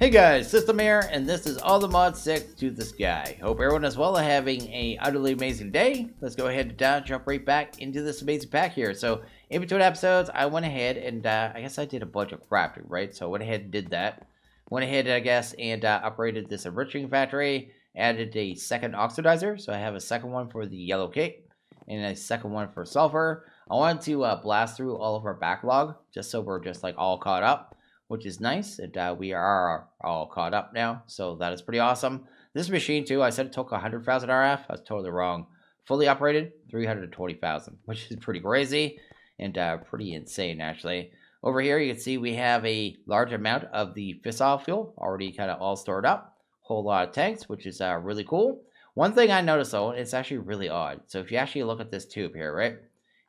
Hey guys, System here, and this is all the mods sick to the sky. Hope everyone is well and having a utterly amazing day. Let's go ahead and jump right back into this amazing pack here. So, in between episodes, I went ahead and I guess I did a bunch of crafting, right? So I went ahead and did that. Went ahead, I guess, and upgraded this enriching factory. Added a second oxidizer, so I have a second one for the yellow cake and a second one for sulfur. I wanted to blast through all of our backlog just so we're just like all caught up, which is nice. And we are all caught up now, so that is pretty awesome. This machine too, I said it took 100,000 RF. I was totally wrong. Fully operated, 320,000, which is pretty crazy and pretty insane actually. Over here, you can see we have a large amount of the fissile fuel already kind of all stored up. Whole lot of tanks, which is really cool. One thing I noticed though, it's actually really odd. So if you actually look at this tube here, right?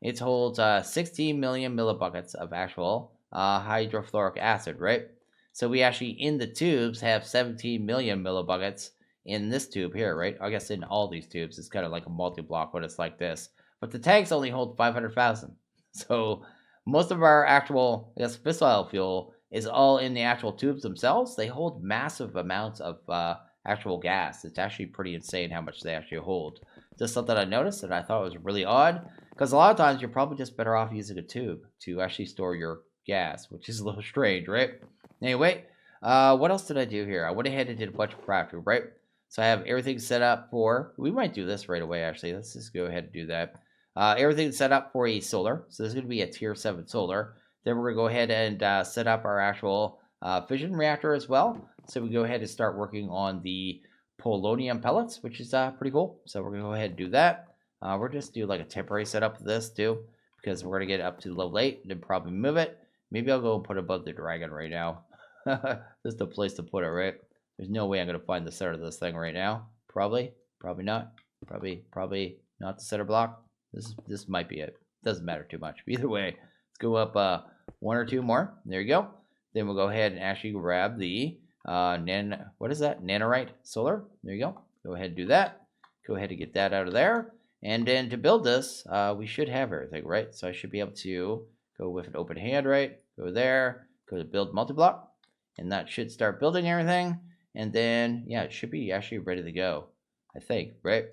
It holds 16 million millibuckets of actual hydrofluoric acid, right? So we actually, in the tubes, have 17 million millibuckets in this tube here, right? I guess in all these tubes, it's kind of like a multi-block when it's like this. But the tanks only hold 500,000. So most of our actual, I guess, fissile fuel is all in the actual tubes themselves. They hold massive amounts of actual gas. It's actually pretty insane how much they actually hold. Just something I noticed and I thought was really odd, because a lot of times you're probably just better off using a tube to actually store your gas, which is a little strange, right? Anyway, what else did I do here? I went ahead and did a bunch of crafting, right? So I have everything set up for, we might do this right away actually. Let's just go ahead and do that. Everything's set up for a solar. So this is going to be a tier 7 solar. Then we're going to go ahead and set up our actual fission reactor as well. So we go ahead and start working on the polonium pellets, which is pretty cool. So we're going to go ahead and do that. We're just do like a temporary setup of this too, because we're going to get up to level 8 and then probably move it. Maybe I'll go and put it above the dragon right now. Just a place to put it, right? There's no way I'm going to find the center of this thing right now. Probably not. Probably not the center block. This might be it. Doesn't matter too much. Either way, let's go up one or two more. There you go. Then we'll go ahead and actually grab the what is that? Nanorite solar. There you go. Go ahead and do that. Go ahead and get that out of there. And then to build this, we should have everything, right? So I should be able to go with an open hand, right? Go there, go to build multiblock, and that should start building everything. And then, yeah, it should be actually ready to go, I think, right?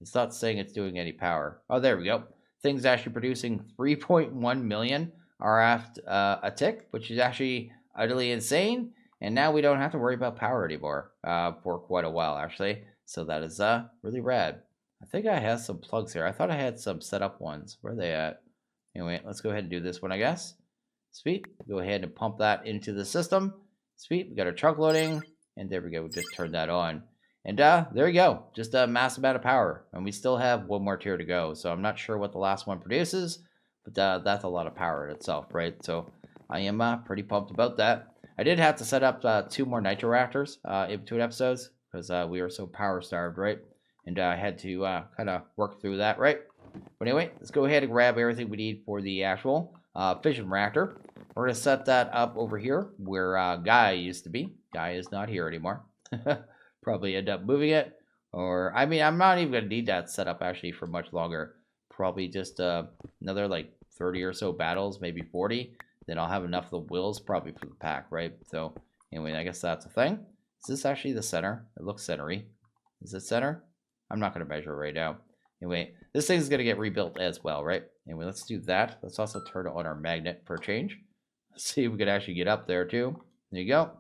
It's not saying it's doing any power. Oh, there we go. Thing's actually producing 3.1 million RF a tick, which is actually utterly insane. And now we don't have to worry about power anymore for quite a while, actually. So that is really rad. I think I have some plugs here. I thought I had some setup ones. Where are they at? Anyway, let's go ahead and do this one, I guess. Sweet. Go ahead and pump that into the system. Sweet. We got our truck loading. And there we go. We just turned that on. And there we go. Just a massive amount of power. And we still have one more tier to go. So I'm not sure what the last one produces. But that's a lot of power in itself, right? So I am pretty pumped about that. I did have to set up 2 more nitro reactors in between episodes, because we were so power starved, right? And I had to kind of work through that, right? But anyway, let's go ahead and grab everything we need for the actual fission reactor. We're going to set that up over here where Guy used to be. Guy is not here anymore. Probably end up moving it. Or, I mean, I'm not even going to need that set up actually for much longer. Probably just another like 30 or so battles, maybe 40. Then I'll have enough of the wills probably for the pack, right? So anyway, I guess that's a thing. Is this actually the center? It looks centery. Is it center? I'm not going to measure right now. Anyway, this thing's going to get rebuilt as well, right? Anyway, let's do that. Let's also turn on our magnet for a change. Let's see if we can actually get up there too. There you go.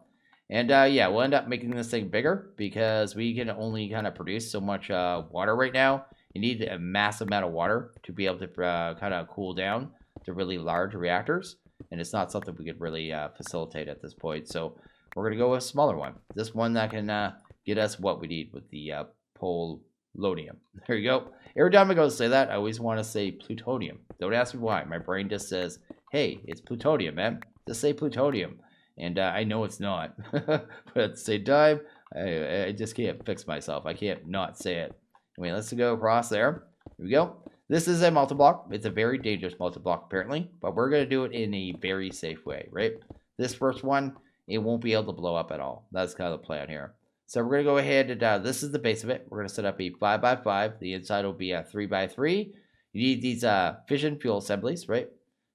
And yeah, we'll end up making this thing bigger because we can only kind of produce so much water right now. You need a massive amount of water to be able to kind of cool down the really large reactors. And it's not something we could really facilitate at this point. So we're going to go with a smaller one. This one that can get us what we need with the polonium. There you go. Every time I go to say that, I always want to say plutonium. Don't ask me why. My brain just says, hey, it's plutonium, man. Just say plutonium. And I know it's not. But at the same time, I just can't fix myself. I can't not say it. Anyway, let's go across there. Here we go. This is a multi-block. It's a very dangerous multi-block, apparently. But we're going to do it in a very safe way, right? This first one, it won't be able to blow up at all. That's kind of the plan here. So we're going to go ahead and this is the base of it. We're going to set up a 5x5. The inside will be a 3x3. You need these fission fuel assemblies, right?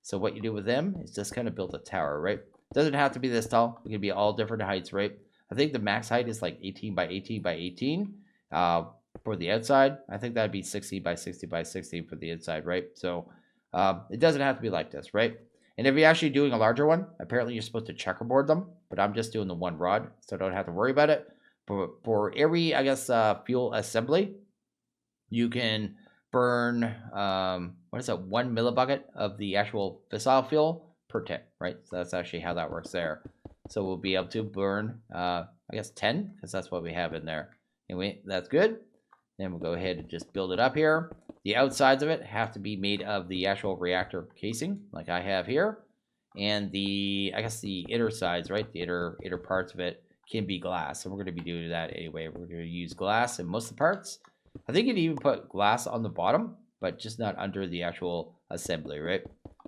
So what you do with them is just kind of build a tower, right? Doesn't have to be this tall. It can be all different heights, right? I think the max height is like 18 by 18 by 18 for the outside. I think that'd be 60 by 60 by 60 for the inside, right? So it doesn't have to be like this, right? And if you're actually doing a larger one, apparently you're supposed to checkerboard them, but I'm just doing the one rod, so I don't have to worry about it. But for every, I guess, fuel assembly, you can burn, what is that, 1 millibucket of the actual fissile fuel per tick, right? So that's actually how that works there. So we'll be able to burn, I guess, 10, because that's what we have in there. Anyway, that's good. Then we'll go ahead and just build it up here. The outsides of it have to be made of the actual reactor casing, like I have here. And the, I guess, the inner sides, right? The inner parts of it can be glass. So we're going to be doing that anyway. We're going to use glass in most of the parts. I think you'd even put glass on the bottom, but just not under the actual assembly, right?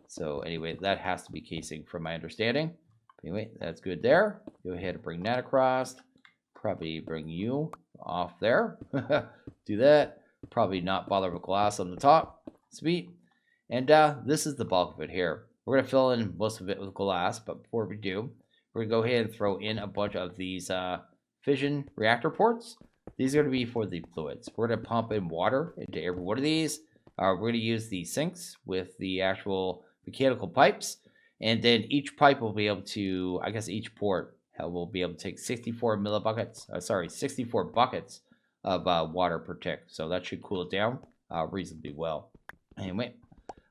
So anyway, that has to be casing from my understanding. Anyway, that's good there. Go ahead and bring that across. Probably bring you off there. Do that. Probably not bother with glass on the top. Sweet. And this is the bulk of it here. We're going to fill in most of it with glass, but before we do, we're going to go ahead and throw in a bunch of these fission reactor ports. These are going to be for the fluids. We're going to pump in water into every one of these. We're going to use the sinks with the actual mechanical pipes. And then each pipe will be able to, I guess each port will be able to take 64 buckets of water per tick. So that should cool it down reasonably well. Anyway,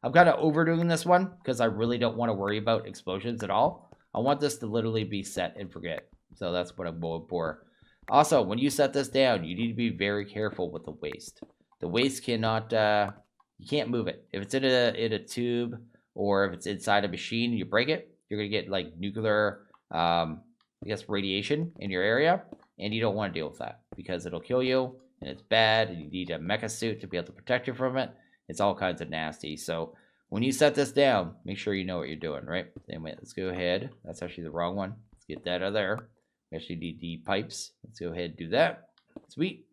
I'm kind of overdoing this one because I really don't want to worry about explosions at all. I want this to literally be set and forget. So that's what I'm going for. Also, when you set this down, you need to be very careful with the waste. The waste cannot, you can't move it. If it's in a tube or if it's inside a machine and you break it, you're going to get like nuclear, I guess, radiation in your area. And you don't want to deal with that because it'll kill you and it's bad and you need a mecha suit to be able to protect you from it. It's all kinds of nasty. So when you set this down, make sure you know what you're doing, right? Anyway, let's go ahead. That's actually the wrong one. Let's get that out of there. We actually need the pipes. Let's go ahead and do that. Sweet.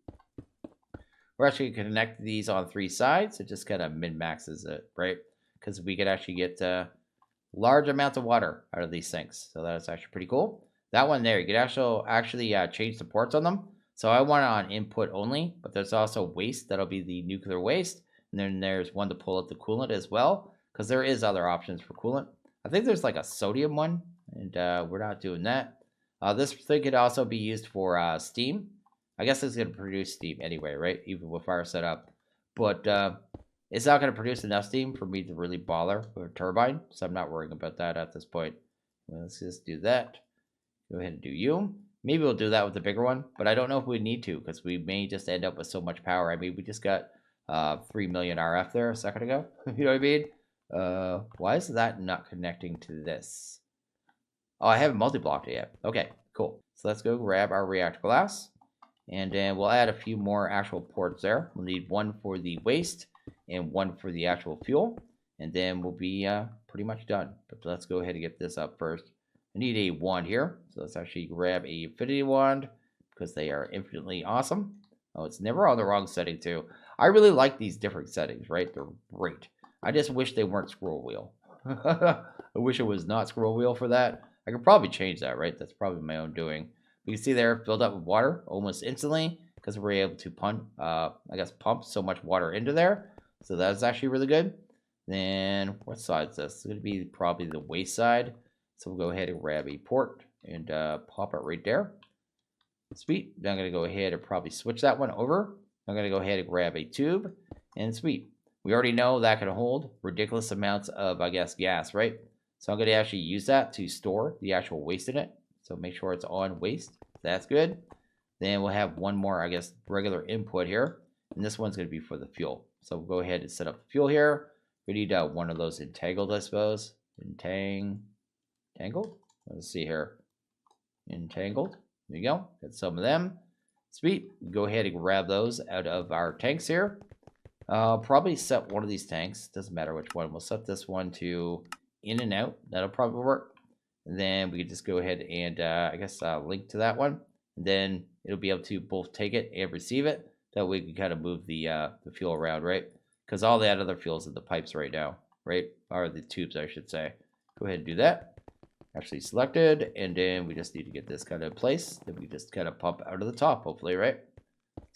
We're actually going to connect these on 3 sides. It just kind of min-maxes it, right? Because we could actually get large amounts of water out of these sinks. So that's actually pretty cool. That one there, you could actually change the ports on them. So I want it on input only, but there's also waste. That'll be the nuclear waste. And then there's one to pull out the coolant as well, because there is other options for coolant. I think there's like a sodium one, and we're not doing that. This thing could also be used for steam. I guess it's going to produce steam anyway, right? Even with our setup. But it's not going to produce enough steam for me to really bother with a turbine. So I'm not worrying about that at this point. Well, let's just do that. Go ahead and do you. Maybe we'll do that with the bigger one. But I don't know if we need to, because we may just end up with so much power. I mean, we just got 3 million RF there a second ago. You know what I mean? Why is that not connecting to this? Oh, I haven't multi-blocked it yet. Okay, cool. So let's go grab our reactor glass. And then we'll add a few more actual ports there. We'll need one for the waste and one for the actual fuel. And then we'll be pretty much done. But let's go ahead and get this up first. I need a wand here. So let's actually grab a infinity wand because they are infinitely awesome. Oh, it's never on the wrong setting too. I really like these different settings, right? They're great. I just wish they weren't scroll wheel. I wish it was not scroll wheel for that. I could probably change that, right? That's probably my own doing. You can see there, filled up with water almost instantly because we're able to pump so much water into there. So that's actually really good. Then what side is this? It's going to be probably the waste side. So we'll go ahead and grab a port and pop it right there. Sweet. Now I'm going to go ahead and probably switch that one over. I'm going to go ahead and grab a tube. And sweet. We already know that can hold ridiculous amounts of, I guess, gas, right? So I'm going to actually use that to store the actual waste in it. So make sure it's on waste. That's good. Then we'll have one more, I guess, regular input here. And this one's going to be for the fuel. So we'll go ahead and set up the fuel here. We need one of those entangled, I suppose. Entangled? Let's see here. Entangled. There you go. Got some of them. Sweet. Go ahead and grab those out of our tanks here. Probably set one of these tanks. Doesn't matter which one. We'll set this one to in and out. That'll probably work. And then we can just go ahead and, I guess, link to that one. And then it'll be able to both take it and receive it. That way we can kind of move the fuel around, right? Because all that other fuel's in the pipes right now, right? Or the tubes, I should say. Go ahead and do that. actually selected, and then we just need to get this kind of in place. Then we just kind of pump out of the top, hopefully, right?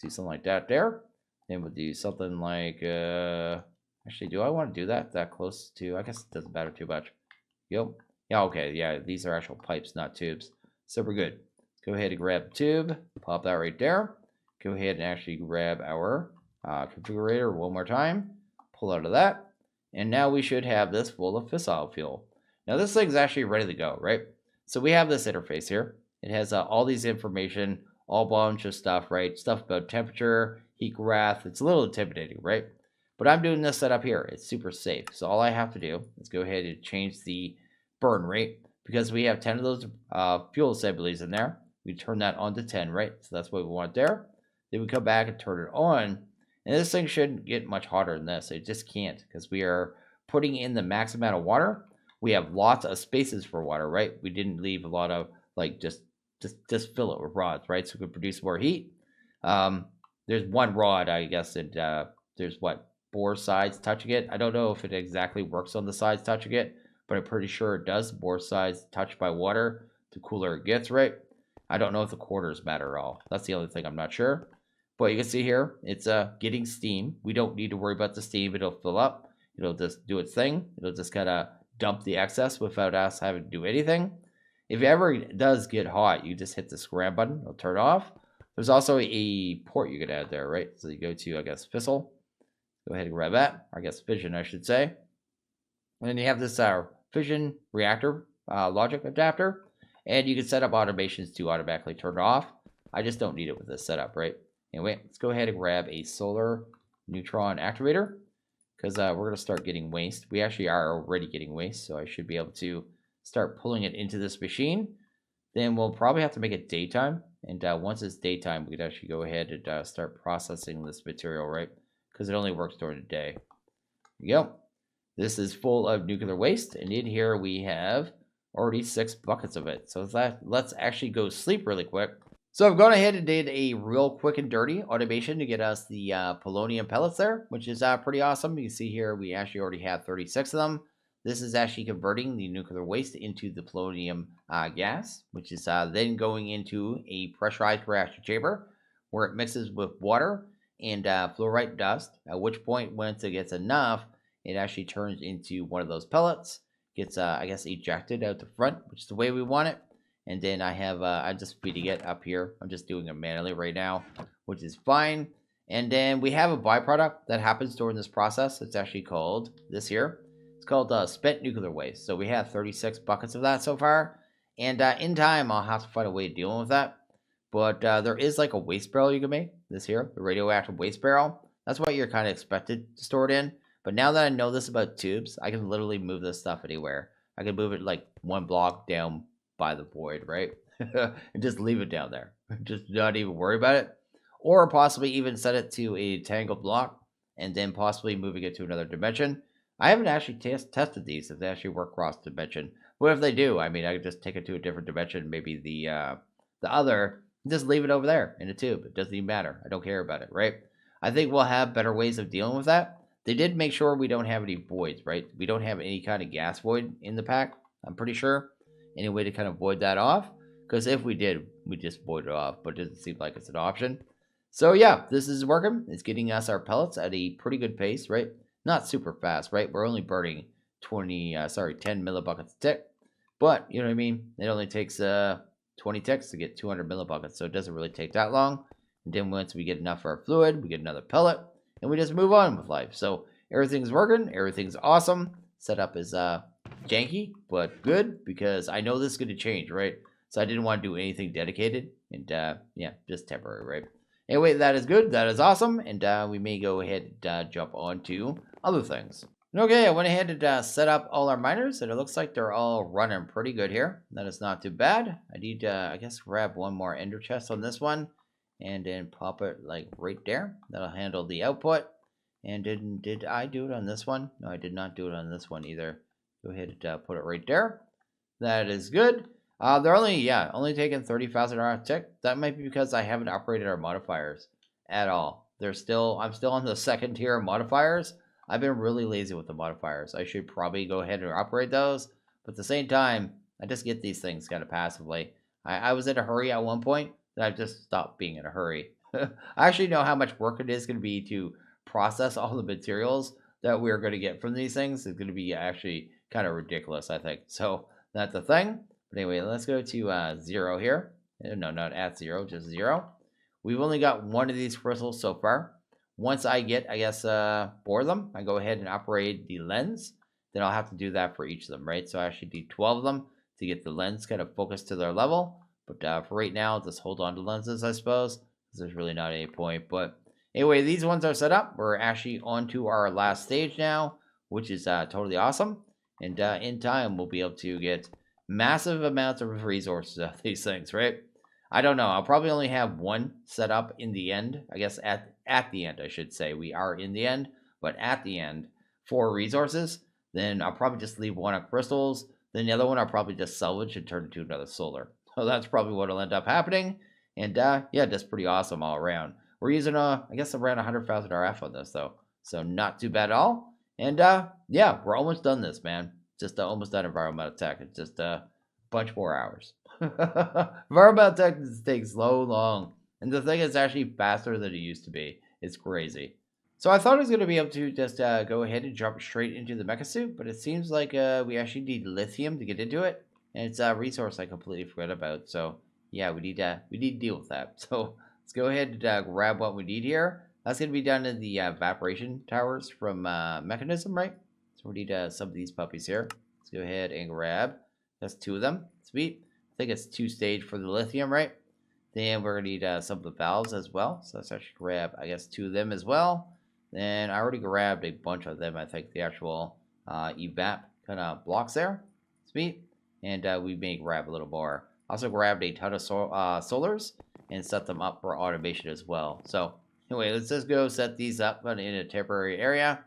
Do something like that there. Then we'll do something like, actually, do I want to do that close to, I guess it doesn't matter too much. Yep. Yeah, okay, yeah, these are actual pipes, not tubes. So we're good. Go ahead and grab the tube, pop that right there. Go ahead and actually grab our configurator one more time. Pull out of that. And now we should have this full of fissile fuel. Now this thing's actually ready to go, right? So we have this interface here. It has all these information, all bunch of stuff, right? Stuff about temperature, heat graph. It's a little intimidating, right? But I'm doing this setup here. It's super safe. So all I have to do is go ahead and change the burn rate. Because we have 10 of those fuel assemblies in there. We turn that on to 10, right? So that's what we want there. Then we come back and turn it on. And this thing shouldn't get much hotter than this. It just can't, because we are putting in the max amount of water. We have lots of spaces for water, right? We didn't leave a lot of, like, just fill it with rods, right? So we can produce more heat. There's one rod, I guess, and there's what, 4 sides touching it. I don't know if it exactly works on the sides touching it, but I'm pretty sure it does. More sides touched by water, the cooler it gets, right? I don't know if the quarters matter at all. That's the only thing I'm not sure. But you can see here, it's getting steam. We don't need to worry about the steam. It'll fill up. It'll just do its thing. It'll just kind of dump the excess without us having to do anything. If it ever does get hot, you just hit the scram button. It'll turn off. There's also a port you could add there, right? So you go to, I guess, fissile. Go ahead and grab that. Or I guess fission, I should say. And then you have this fission reactor logic adapter. And you can set up automations to automatically turn it off. I just don't need it with this setup, right? Anyway, let's go ahead and grab a solar neutron activator, because we're going to start getting waste. We actually are already getting waste, so I should be able to start pulling it into this machine. Then we'll probably have to make it daytime, and once it's daytime, we could actually go ahead and start processing this material, right? Because it only works during the day. There you go. This is full of nuclear waste, and in here we have already 6 buckets of it. So let's actually go sleep really quick. So I've gone ahead and did a real quick and dirty automation to get us the polonium pellets there, which is pretty awesome. You can see here we actually already have 36 of them. This is actually converting the nuclear waste into the polonium gas, which is then going into a pressurized reaction chamber where it mixes with water and fluorite dust, at which point, once it gets enough, it actually turns into one of those pellets, gets, I guess, ejected out the front, which is the way we want it. And then I have, I'm just feeding it up here. I'm just doing it manually right now, which is fine. And then we have a byproduct that happens during this process. It's actually called this here. It's called spent nuclear waste. So we have 36 buckets of that so far. And in time, I'll have to find a way of dealing with that. But there is like a waste barrel you can make. This here, the radioactive waste barrel. That's what you're kind of expected to store it in. But now that I know this about tubes, I can literally move this stuff anywhere. I can move it like 1 block down by the void, right? And just leave it down there. Just not even worry about it. Or possibly even set it to a tangled block and then possibly moving it to another dimension. I haven't actually tested these if they actually work cross dimension. But if they do, I mean, I could just take it to a different dimension, maybe the other, just leave it over there in a tube. It doesn't even matter. I don't care about it, right? I think we'll have better ways of dealing with that. They did make sure we don't have any voids, right? We don't have any kind of gas void in the pack, I'm pretty sure. Any way to kind of void that off? Because if we did, we just void it off, but it doesn't seem like it's an option. So yeah, this is working. It's getting us our pellets at a pretty good pace, right? Not super fast, right? We're only burning 10 millibuckets a tick. But, you know what I mean? It only takes 20 ticks to get 200 millibuckets, so it doesn't really take that long. And then once we get enough for our fluid, we get another pellet, and we just move on with life. So everything's working. Everything's awesome. Setup is janky, but good, because I know this is going to change, right? So I didn't want to do anything dedicated, and yeah, just temporary, right? Anyway, that is good. That is awesome, and we may go ahead and jump on to other things. Okay, I went ahead and set up all our miners, and it looks like they're all running pretty good here. That is not too bad. I need to, I guess, grab one more ender chest on this one, and then pop it like right there. That'll handle the output. And did I do it on this one? No, I did not do it on this one either. Go ahead and put it right there. That is good. They're only taking 30,000 a tick. That might be because I haven't upgraded our modifiers at all. I'm still on the 2nd tier of modifiers. I've been really lazy with the modifiers. I should probably go ahead and upgrade those. But at the same time, I just get these things kind of passively. I was in a hurry at one point, then I just stopped being in a hurry. I actually know how much work it is going to be to process all the materials that we're going to get from these things. It's going to be actually kind of ridiculous, I think. So that's the thing. But anyway, let's go to 0 here. No, not at 0, just 0. We've only got one of these crystals so far. Once I get, I guess, 4 of them, I go ahead and operate the lens. Then I'll have to do that for each of them, right? So I actually need 12 of them to get the lens kind of focused to their level. But for right now, just hold on to lenses, I suppose, because there's really not any point. But anyway, these ones are set up. We're actually on to our last stage now, which is totally awesome. And in time, we'll be able to get massive amounts of resources out of these things, right? I don't know. I'll probably only have one set up in the end. I guess at the end, I should say. We are in the end, but at the end, 4 resources. Then I'll probably just leave one on crystals. Then the other one I'll probably just salvage and turn into another solar. So that's probably what will end up happening. And yeah, that's pretty awesome all around. We're using, I guess, around 100,000 RF on this, though. So not too bad at all. And yeah, we're almost done this, man. Just almost done environmental tech. It's just a bunch more hours. Environmental tech takes so long. And the thing is actually faster than it used to be. It's crazy. So I thought I was going to be able to just go ahead and jump straight into the mecha suit, but it seems like we actually need lithium to get into it, and it's a resource I completely forgot about. So yeah, we need to deal with that. So let's go ahead and grab what we need here. That's going to be done in the evaporation towers from Mekanism, right? So we need some of these puppies here. Let's go ahead and grab. That's 2 of them. Sweet. I think it's 2-stage for the lithium, right? Then we're going to need some of the valves as well. So let's actually grab, I guess, 2 of them as well. Then I already grabbed a bunch of them. I think the actual evap kind of blocks there. Sweet. And we may grab a little more. Also grabbed a ton of solars and set them up for automation as well. So anyway, let's just go set these up in a temporary area.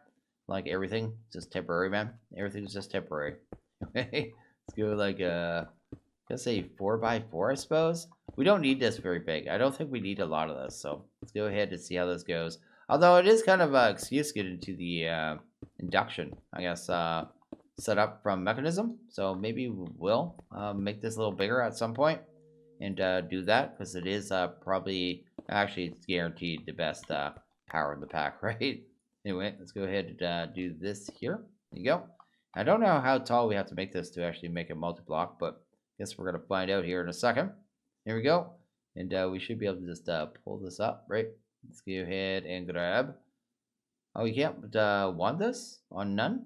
Like everything, just temporary, man. Everything's just temporary. Okay, let's go like let's say 4x4, I suppose. We don't need this very big. I don't think we need a lot of this. So let's go ahead and see how this goes. Although it is kind of an excuse to get into the induction, I guess, set up from Mekanism. So maybe we will make this a little bigger at some point and do that, because it is probably, actually, it's guaranteed the best power in the pack, right? Anyway, let's go ahead and do this here. There you go. I don't know how tall we have to make this to actually make a multi-block, but I guess we're going to find out here in a second. Here we go. And we should be able to just pull this up, right? Let's go ahead and grab. Oh, you can't want this on none?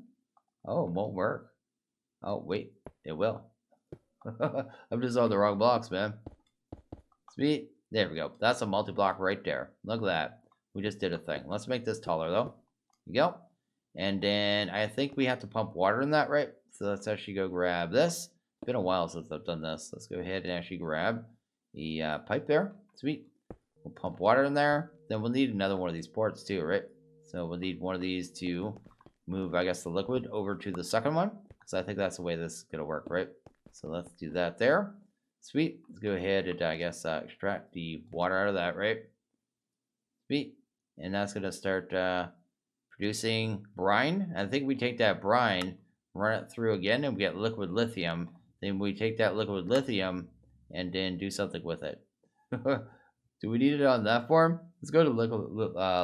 Oh, it won't work. Oh, wait. It will. I'm just on the wrong blocks, man. Sweet. There we go. That's a multi-block right there. Look at that. We just did a thing. Let's make this taller, though. Here we go. And then I think we have to pump water in that, right? So let's actually go grab this. It's been a while since I've done this. Let's go ahead and actually grab the pipe there. Sweet. We'll pump water in there. Then we'll need another one of these ports too, right? So we'll need one of these to move, I guess, the liquid over to the second one. So I think that's the way this is going to work, right? So let's do that there. Sweet. Let's go ahead and, I guess, extract the water out of that, right? Sweet. And that's going to start producing brine. I think we take that brine, run it through again, and we get liquid lithium. Then we take that liquid lithium and then do something with it. Do we need it on that form? Let's go to liquid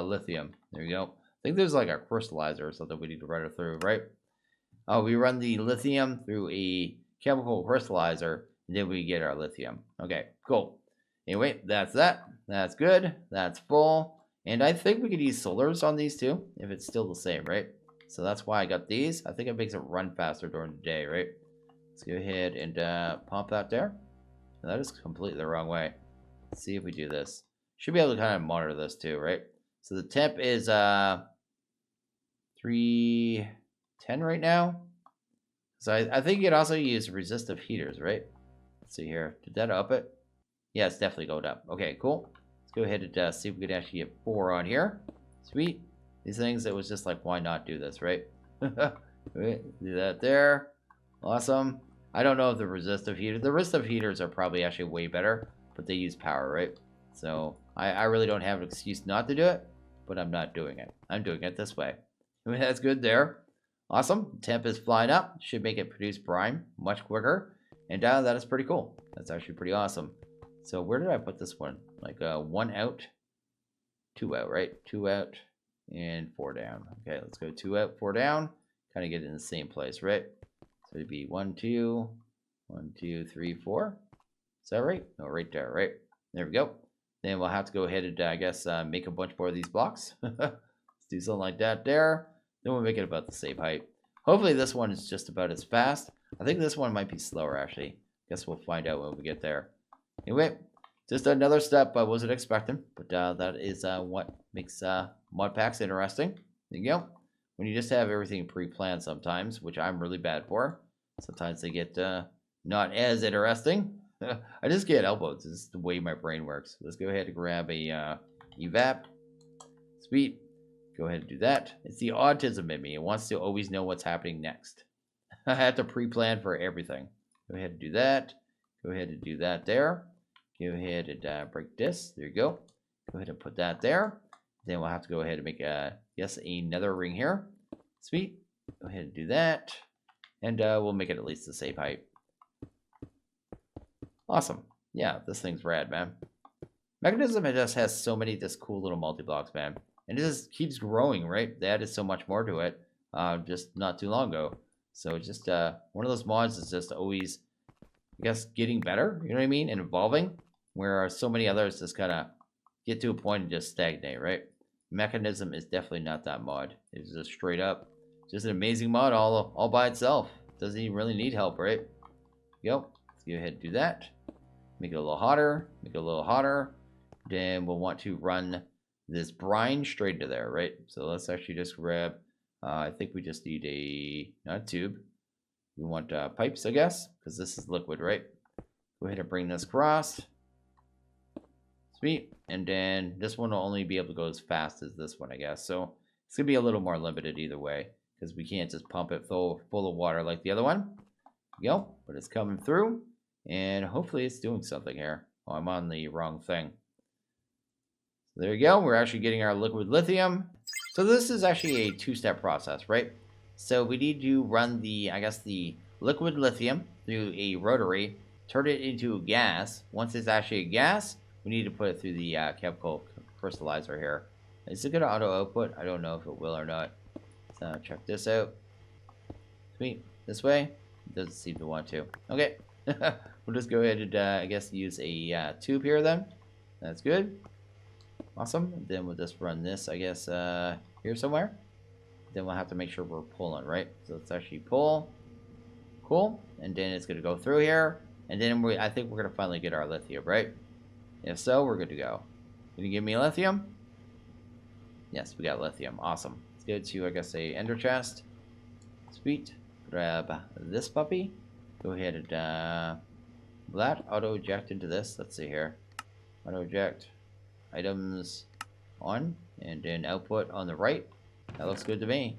lithium. There you go. I think there's like a crystallizer or something we need to run it through, right? Oh, we run the lithium through a chemical crystallizer, and then we get our lithium. Okay, cool. Anyway, that's that. That's good. That's full. And I think we could use solars on these too, if it's still the same, right? So that's why I got these. I think it makes it run faster during the day, right? Let's go ahead and pump that there. That is completely the wrong way. Let's see if we do this. Should be able to kind of monitor this too, right? So the temp is 310 right now. So I think you can also use resistive heaters, right? Let's see here. Did that up it? Yeah, it's definitely going up. Okay, cool. Let's go ahead and see if we can actually get 4 on here. Sweet. These things, it was just like, why not do this, right? Right, do that there. Awesome. I don't know if the resistive heaters are probably actually way better, but they use power, right? So I really don't have an excuse not to do it, but I'm not doing it. I'm doing it this way. I mean, that's good there. Awesome. Temp is flying up. Should make it produce brine much quicker. And that is pretty cool. That's actually pretty awesome. So where did I put this one? Like 1 out, 2 out, right? 2 out and 4 down. Okay, let's go 2 out, 4 down. Kind of get it in the same place, right? So it'd be 1, 2, 1, 2, 3, 4. Is that right? No, right there, right? There we go. Then we'll have to go ahead and, I guess, make a bunch more of these blocks. Let's do something like that there. Then we'll make it about the same height. Hopefully this one is just about as fast. I think this one might be slower, actually. Guess we'll find out when we get there. Anyway, just another step I wasn't expecting. But that is what makes mod packs interesting. There you go. When you just have everything pre-planned sometimes, which I'm really bad for. Sometimes they get not as interesting. I just can't help it. This is the way my brain works. Let's go ahead and grab a evap. Sweet. Go ahead and do that. It's the autism in me. It wants to always know what's happening next. I have to pre-plan for everything. Go ahead and do that. Go ahead and do that there. Go ahead and break this. There you go. Go ahead and put that there. Then we'll have to go ahead and make another ring here. Sweet. Go ahead and do that. And we'll make it at least the same height. Awesome. Yeah, this thing's rad, man. Mekanism just has so many just cool little multi-blocks, man. And it just keeps growing, right? They added so much more to it just not too long ago. So it's just one of those mods is just always, I guess, getting better, you know what I mean? And evolving, where so many others just kind of get to a point and just stagnate, right? Mekanism is definitely not that mod. It's just straight up, just an amazing mod all by itself. Doesn't even really need help, right? Yep. Let's go ahead and do that. Make it a little hotter. Make it a little hotter. Then we'll want to run this brine straight into there, right? So let's actually just grab, I think we just need not a tube. We want pipes, I guess, because this is liquid, right? Go ahead and bring this across. Sweet. And then this one will only be able to go as fast as this one, I guess. So it's going to be a little more limited either way, because we can't just pump it full of water like the other one. Go, but it's coming through, and hopefully it's doing something here. Oh, I'm on the wrong thing. So there you go. We're actually getting our liquid lithium. So this is actually a two-step process, right? So we need to run the liquid lithium through a rotary, turn it into gas. Once it's actually a gas, we need to put it through the chemical crystallizer here. Is it going to auto output? I don't know if it will or not. So check this out. Sweet. This way. It doesn't seem to want to. Okay. We'll just go ahead and, I guess, use a tube here then. That's good. Awesome. Then we'll just run this, I guess, here somewhere. Then we'll have to make sure we're pulling, right? So let's actually pull. Cool. And then it's going to go through here. And then I think we're going to finally get our lithium, right? If so, we're good to go. Can you give me lithium? Yes, we got lithium. Awesome. Let's go to, I guess, a ender chest. Sweet. Grab this puppy. Go ahead and that auto eject into this. Let's see here. Auto eject. Items on. And then output on the right. That looks good to me.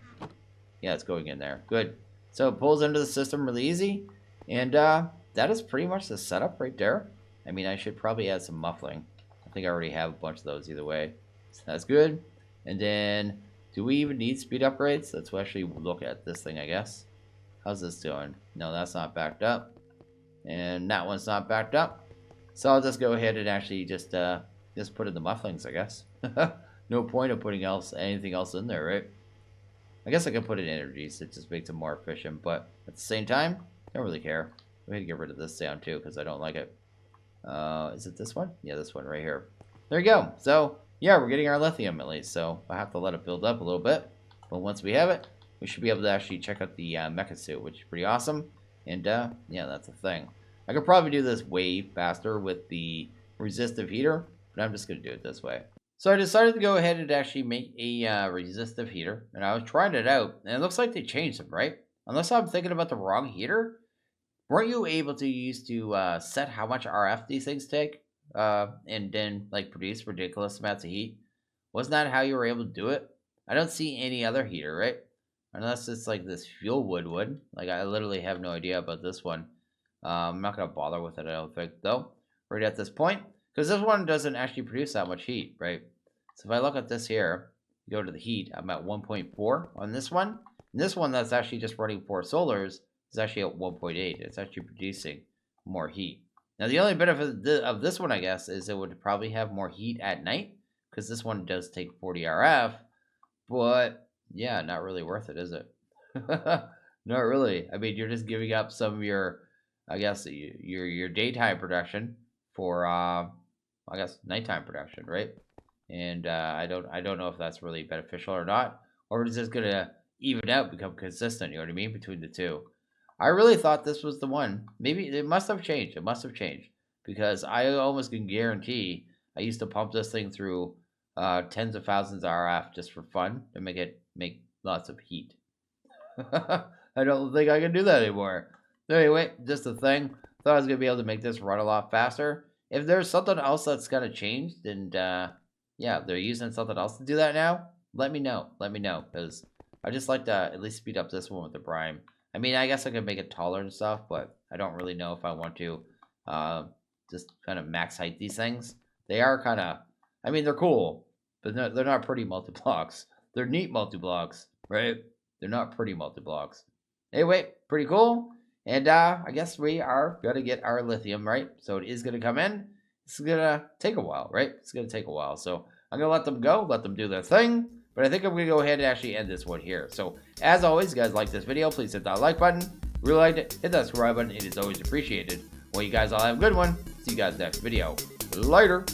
Yeah, it's going in there. Good. So it pulls into the system really easy. And that is pretty much the setup right there. I mean, I should probably add some muffling. I think I already have a bunch of those either way. So that's good. And then, do we even need speed upgrades? Let's actually look at this thing, I guess. How's this doing? No, that's not backed up. And that one's not backed up. So I'll just go ahead and actually just put in the mufflings, I guess. No point of putting anything else in there, right? I guess I can put in energies. It just makes it more efficient. But at the same time, I don't really care. I'm going to get rid of this sound too because I don't like it. Is it this one? Yeah, this one right here. There you go. So, yeah, we're getting our lithium at least. So I have to let it build up a little bit. But once we have it, we should be able to actually check out the mecha suit, which is pretty awesome. And, yeah, that's the thing. I could probably do this way faster with the resistive heater, but I'm just going to do it this way. So I decided to go ahead and actually make a resistive heater, and I was trying it out, and it looks like they changed them, right? Unless I'm thinking about the wrong heater, weren't you able to use to set how much RF these things take, and then like produce ridiculous amounts of heat? Wasn't that how you were able to do it? I don't see any other heater, right? Unless it's like this fuel wood would. Like I literally have no idea about this one. I'm not gonna bother with it, I don't think, though, right at this point. Because this one doesn't actually produce that much heat, right? So if I look at this here, go to the heat, I'm at 1.4 on this one. And this one that's actually just running 4 solars is actually at 1.8. It's actually producing more heat. Now, the only benefit of this one, I guess, is it would probably have more heat at night, because this one does take 40 RF, but yeah, not really worth it, is it? Not really. I mean, you're just giving up some of your, I guess, your daytime production for, I guess, nighttime production, right? And I don't know if that's really beneficial or not, or is this gonna even out, become consistent? You know what I mean, between the two. I really thought this was the one. Maybe it must have changed. It must have changed, because I almost can guarantee I used to pump this thing through tens of thousands of RF just for fun to make lots of heat. I don't think I can do that anymore. Anyway, just a thing. Thought I was gonna be able to make this run a lot faster. If there's something else that's gonna change, then yeah, they're using something else to do that now, let me know. Let me know, because I just like to at least speed up this one with the brine. I mean, I guess I could make it taller and stuff, but I don't really know if I want to just kind of max height these things. They are kind of, I mean, they're cool, but they're not pretty multi-blocks. They're neat multi-blocks, right? They're not pretty multi-blocks. Anyway, pretty cool. And I guess we are going to get our lithium, right? So it is going to come in. It's going to take a while, right? It's going to take a while. So I'm going to let them go, let them do their thing. But I think I'm going to go ahead and actually end this one here. So as always, you guys like this video, please hit that like button. Really liked it, hit that subscribe button. It is always appreciated. Well, you guys all have a good one. See you guys next video. Later.